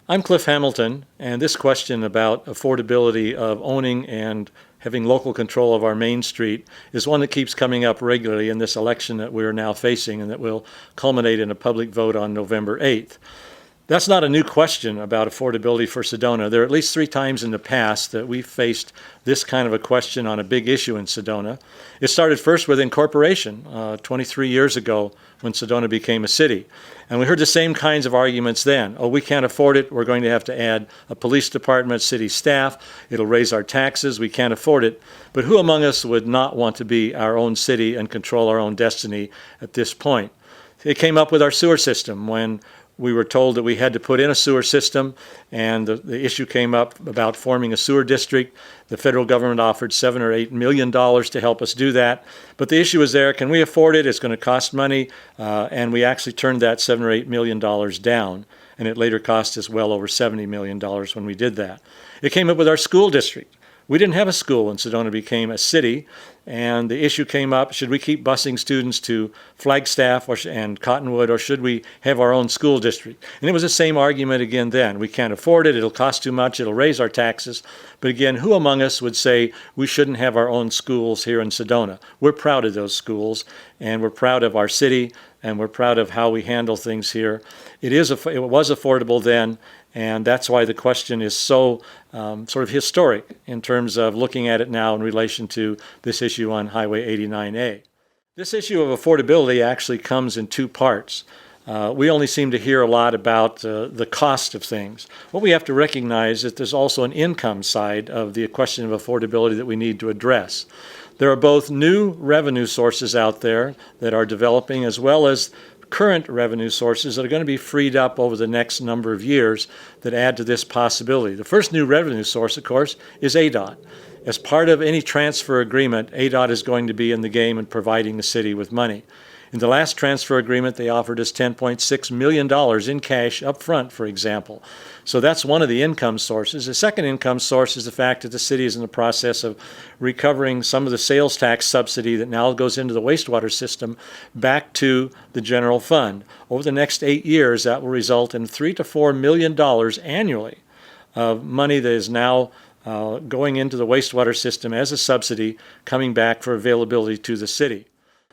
I'm Cliff Hamilton, and this question about affordability of owning and having local control of our Main Street is one that keeps coming up regularly in this election that we're now facing and that will culminate in a public vote on November 8th. That's not a new question about affordability for Sedona. There are at least 3 times in the past that we faced this kind of a question on a big issue in Sedona. It started first with incorporation 23 years ago when Sedona became a city. And we heard the same kinds of arguments then. Oh, we can't afford it. We're going to have to add a police department, city staff. It'll raise our taxes. We can't afford it. But who among us would not want to be our own city and control our own destiny at this point? It came up with our sewer system when we were told that we had to put in a sewer system, and the issue came up about forming a sewer district. The federal government offered $7 or $8 million to help us do that. But the issue was there, can we afford it? It's going to cost money. And we actually turned that $7 or $8 million down, and it later cost us well over $70 million when we did that. It came up with our school district. We didn't have a school when Sedona became a city, and the issue came up, should we keep busing students to Flagstaff and Cottonwood, or should we have our own school district? And it was the same argument again then. We can't afford it, it'll cost too much, it'll raise our taxes. But again, who among us would say we shouldn't have our own schools here in Sedona? We're proud of those schools, and we're proud of our city, and we're proud of how we handle things here. It was affordable then, and that's why the question is so sort of historic in terms of looking at it now in relation to this issue on Highway 89A. This issue of affordability actually comes in 2 parts. We only seem to hear a lot about the cost of things. What we have to recognize is that there's also an income side of the question of affordability that we need to address. There are both new revenue sources out there that are developing, as well as current revenue sources that are going to be freed up over the next number of years that add to this possibility. The first new revenue source, of course, is ADOT. As part of any transfer agreement, ADOT is going to be in the game and providing the city with money. In the last transfer agreement, they offered us $10.6 million in cash up front, for example. So that's one of the income sources. The second income source is the fact that the city is in the process of recovering some of the sales tax subsidy that now goes into the wastewater system back to the general fund. Over the next 8 years, that will result in $3 to $4 million annually of money that is now going into the wastewater system as a subsidy coming back for availability to the city.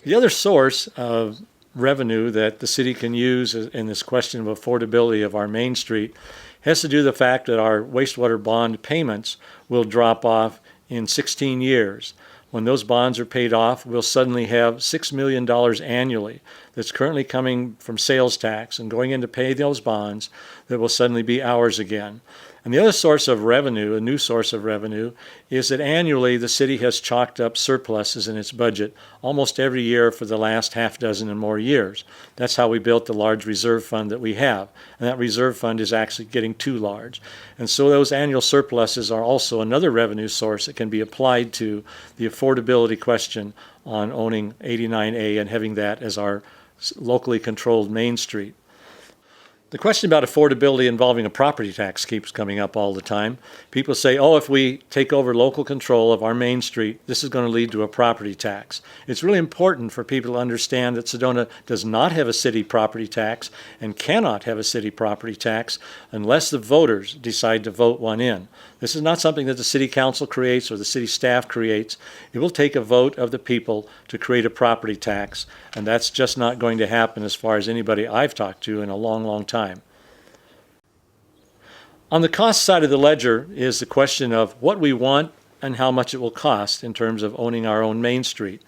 The other source of revenue that the city can use in this question of affordability of our Main Street has to do with the fact that our wastewater bond payments will drop off in 16 years. When those bonds are paid off, we'll suddenly have $6 million annually that's currently coming from sales tax and going in to pay those bonds that will suddenly be ours again. And the other source of revenue, a new source of revenue, is that annually the city has chalked up surpluses in its budget almost every year for the last half dozen and more years. That's how we built the large reserve fund that we have. And that reserve fund is actually getting too large. And so those annual surpluses are also another revenue source that can be applied to the affordability question on owning 89A and having that as our locally controlled Main Street. The question about affordability involving a property tax keeps coming up all the time. People say, oh, if we take over local control of our Main Street, this is going to lead to a property tax. It's really important for people to understand that Sedona does not have a city property tax and cannot have a city property tax unless the voters decide to vote one in. This is not something that the city council creates or the city staff creates. It will take a vote of the people to create a property tax, and that's just not going to happen as far as anybody I've talked to in a long, long time. On the cost side of the ledger is the question of what we want and how much it will cost in terms of owning our own Main Street.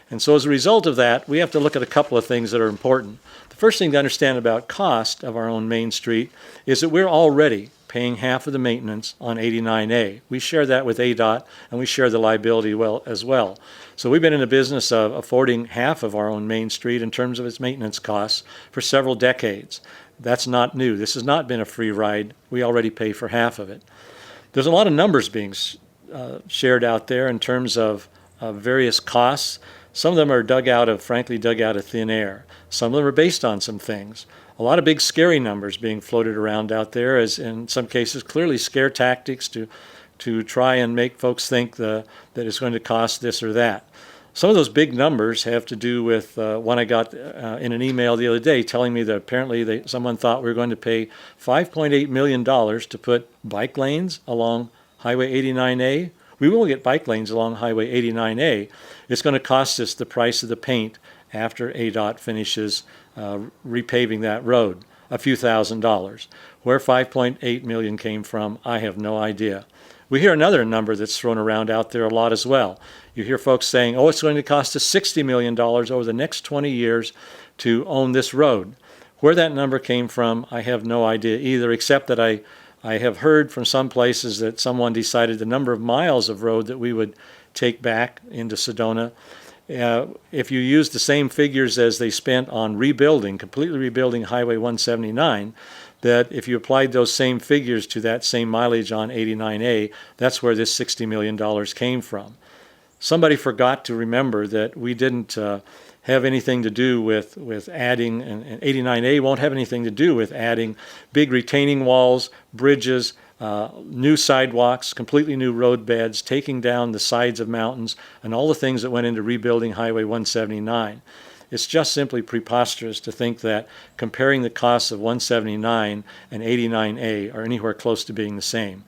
And so as a result of that, we have to look at a couple of things that are important. The first thing to understand about cost of our own Main Street is that we're already paying half of the maintenance on 89A. We share that with ADOT, and we share the liability as well. So we've been in the business of affording half of our own Main Street in terms of its maintenance costs for several decades. That's not new. This has not been a free ride. We already pay for half of it. There's a lot of numbers being shared out there in terms of various costs. Some of them are frankly dug out of thin air. Some of them are based on some things. A lot of big scary numbers being floated around out there, as in some cases clearly scare tactics to try and make folks think that it's going to cost this or that. Some of those big numbers have to do with one I got in an email the other day telling me that apparently someone thought we were going to pay $5.8 million to put bike lanes along Highway 89A. We will get bike lanes along Highway 89A. It's going to cost us the price of the paint after ADOT finishes repaving that road, a few $1,000s. Where $5.8 million came from, I have no idea. We hear another number that's thrown around out there a lot as well. You hear folks saying, oh, it's going to cost us $60 million over the next 20 years to own this road. Where that number came from, I have no idea either, except that I have heard from some places that someone decided the number of miles of road that we would take back into Sedona, if you use the same figures as they spent on rebuilding, completely rebuilding Highway 179, that if you applied those same figures to that same mileage on 89A, that's where this $60 million came from. Somebody forgot to remember that we didn't have anything to do with adding, and 89A won't have anything to do with adding big retaining walls, bridges, new sidewalks, completely new road beds, taking down the sides of mountains, and all the things that went into rebuilding Highway 179. It's just simply preposterous to think that comparing the costs of 179 and 89A are anywhere close to being the same.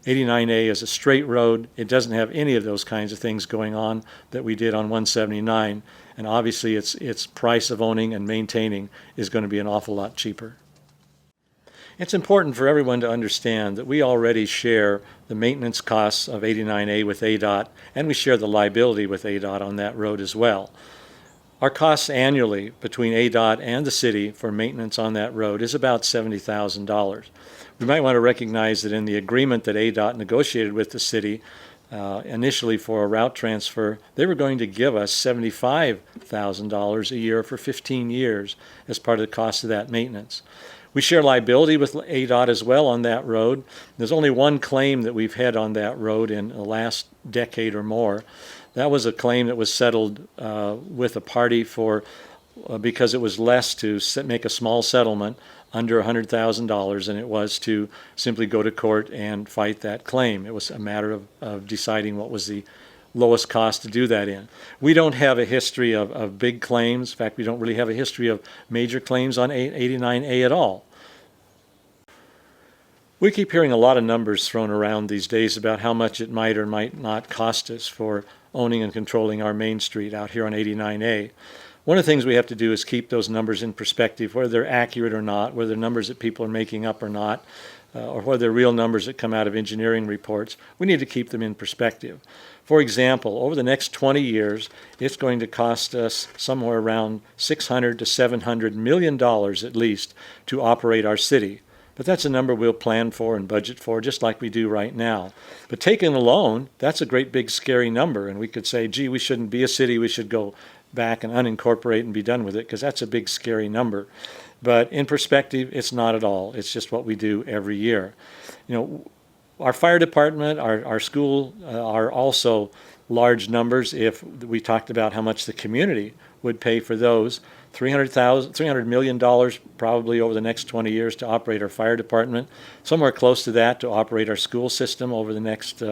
89A is a straight road. It doesn't have any of those kinds of things going on that we did on 179, and obviously its price of owning and maintaining is going to be an awful lot cheaper. It's important for everyone to understand that we already share the maintenance costs of 89A with ADOT, and we share the liability with ADOT on that road as well. Our costs annually between ADOT and the city for maintenance on that road is about $70,000. We might want to recognize that in the agreement that ADOT negotiated with the city initially for a route transfer, they were going to give us $75,000 a year for 15 years as part of the cost of that maintenance. We share liability with ADOT as well on that road. There's only one claim that we've had on that road in the last decade or more. That was a claim that was settled with a party because it was less to make a small settlement under $100,000 than it was to simply go to court and fight that claim. It was a matter of deciding what was the lowest cost to do that in. We don't have a history of big claims. In fact, we don't really have a history of major claims on 89A at all. We keep hearing a lot of numbers thrown around these days about how much it might or might not cost us for owning and controlling our main street out here on 89A. One of the things we have to do is keep those numbers in perspective, whether they're accurate or not, whether they're numbers that people are making up or not, or whether they're real numbers that come out of engineering reports. We need to keep them in perspective. For example, over the next 20 years, it's going to cost us somewhere around $600 to $700 million at least to operate our city. But that's a number we'll plan for and budget for just like we do right now. But taken alone, that's a great big scary number, and we could say, gee, we shouldn't be a city, we should go back and unincorporate and be done with it, because that's a big scary number. But in perspective, it's not at all. It's just what we do every year. You know, our fire department, our school are also large numbers. If we talked about how much the community would pay for those, $300 million probably over the next 20 years to operate our fire department, somewhere close to that to operate our school system over the next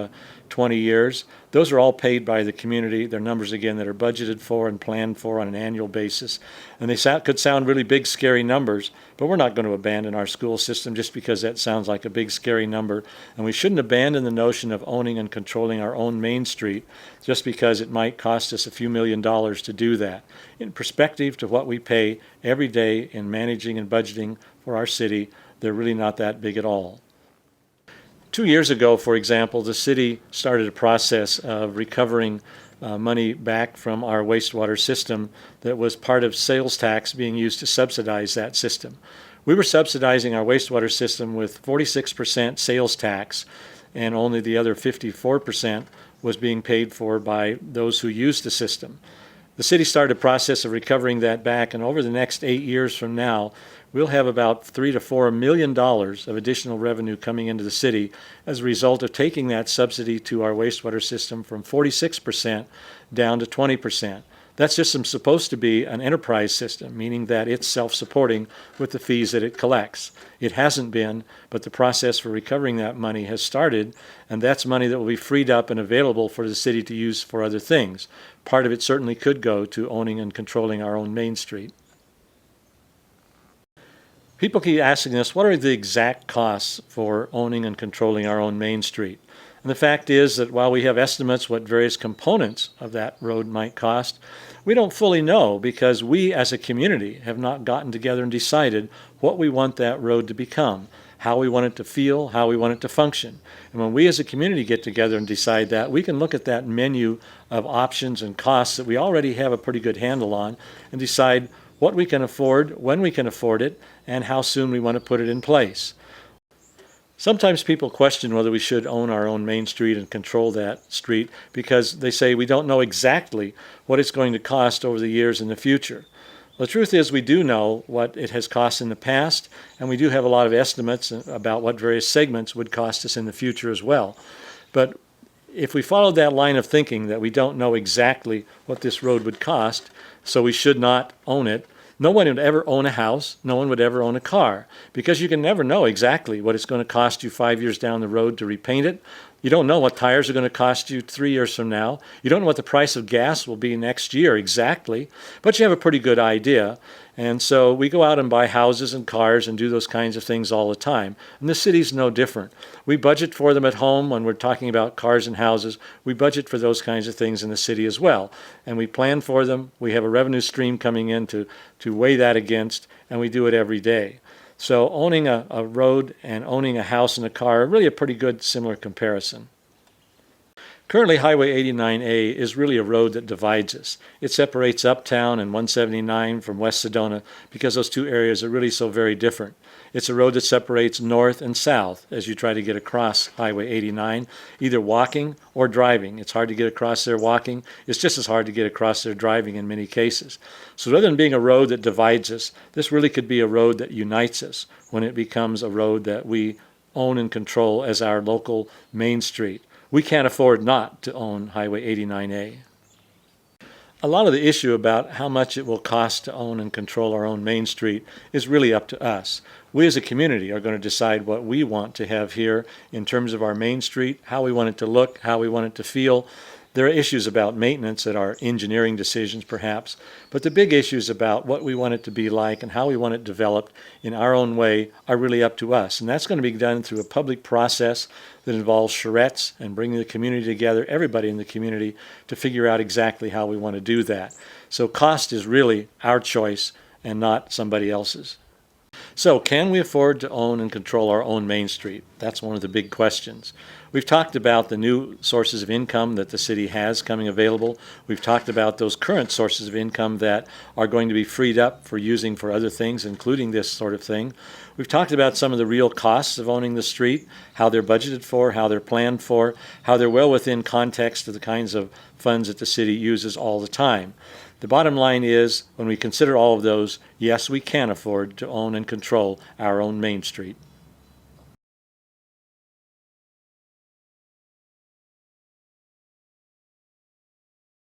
20 years. Those are all paid by the community. They're numbers, again, that are budgeted for and planned for on an annual basis. And they could sound really big, scary numbers, but we're not going to abandon our school system just because that sounds like a big, scary number. And we shouldn't abandon the notion of owning and controlling our own main street just because it might cost us a few $1,000,000 to do that. In perspective to what we pay every day in managing and budgeting for our city, they're really not that big at all. 2 years ago, for example, the city started a process of recovering money back from our wastewater system that was part of sales tax being used to subsidize that system. We were subsidizing our wastewater system with 46% sales tax, and only the other 54% was being paid for by those who used the system. The city started a process of recovering that back, and over the next 8 years from now, we'll have about $3 to $4 million of additional revenue coming into the city as a result of taking that subsidy to our wastewater system from 46% down to 20%. That system's supposed to be an enterprise system, meaning that it's self-supporting with the fees that it collects. It hasn't been, but the process for recovering that money has started, and that's money that will be freed up and available for the city to use for other things. Part of it certainly could go to owning and controlling our own Main Street. People keep asking us, what are the exact costs for owning and controlling our own Main Street? And the fact is that while we have estimates what various components of that road might cost, we don't fully know because we as a community have not gotten together and decided what we want that road to become, how we want it to feel, how we want it to function. And when we as a community get together and decide that, we can look at that menu of options and costs that we already have a pretty good handle on and decide what we can afford, when we can afford it, and how soon we want to put it in place. Sometimes people question whether we should own our own Main Street and control that street because they say we don't know exactly what it's going to cost over the years in the future. The truth is we do know what it has cost in the past, and we do have a lot of estimates about what various segments would cost us in the future as well. But if we followed that line of thinking that we don't know exactly what this road would cost, so we should not own it, no one would ever own a house, no one would ever own a car, because you can never know exactly what it's going to cost you 5 years down the road to repaint it. You don't know what tires are going to cost you 3 years from now. You don't know what the price of gas will be next year exactly, but you have a pretty good idea. And so we go out and buy houses and cars and do those kinds of things all the time. And the city's no different. We budget for them at home when we're talking about cars and houses. We budget for those kinds of things in the city as well. And we plan for them. We have a revenue stream coming in to weigh that against, and we do it every day. So owning a road and owning a house and a car are really a pretty good similar comparison. Currently, Highway 89A is really a road that divides us. It separates Uptown and 179 from West Sedona because those two areas are really so very different. It's a road that separates north and south as you try to get across Highway 89, either walking or driving. It's hard to get across there walking. It's just as hard to get across there driving in many cases. So rather than being a road that divides us, this really could be a road that unites us when it becomes a road that we own and control as our local Main Street. We can't afford not to own Highway 89A. A lot of the issue about how much it will cost to own and control our own Main Street is really up to us. We as a community are going to decide what we want to have here in terms of our Main Street, how we want it to look, how we want it to feel. There are issues about maintenance that are engineering decisions perhaps, but the big issues about what we want it to be like and how we want it developed in our own way are really up to us. And that's going to be done through a public process that involves charrettes and bringing the community together, everybody in the community, to figure out exactly how we want to do that. So cost is really our choice and not somebody else's. So, can we afford to own and control our own Main Street? That's one of the big questions. We've talked about the new sources of income that the city has coming available. We've talked about those current sources of income that are going to be freed up for using for other things, including this sort of thing. We've talked about some of the real costs of owning the street, how they're budgeted for, how they're planned for, how they're well within context of the kinds of funds that the city uses all the time. The bottom line is, when we consider all of those, yes, we can afford to own and control our own Main Street.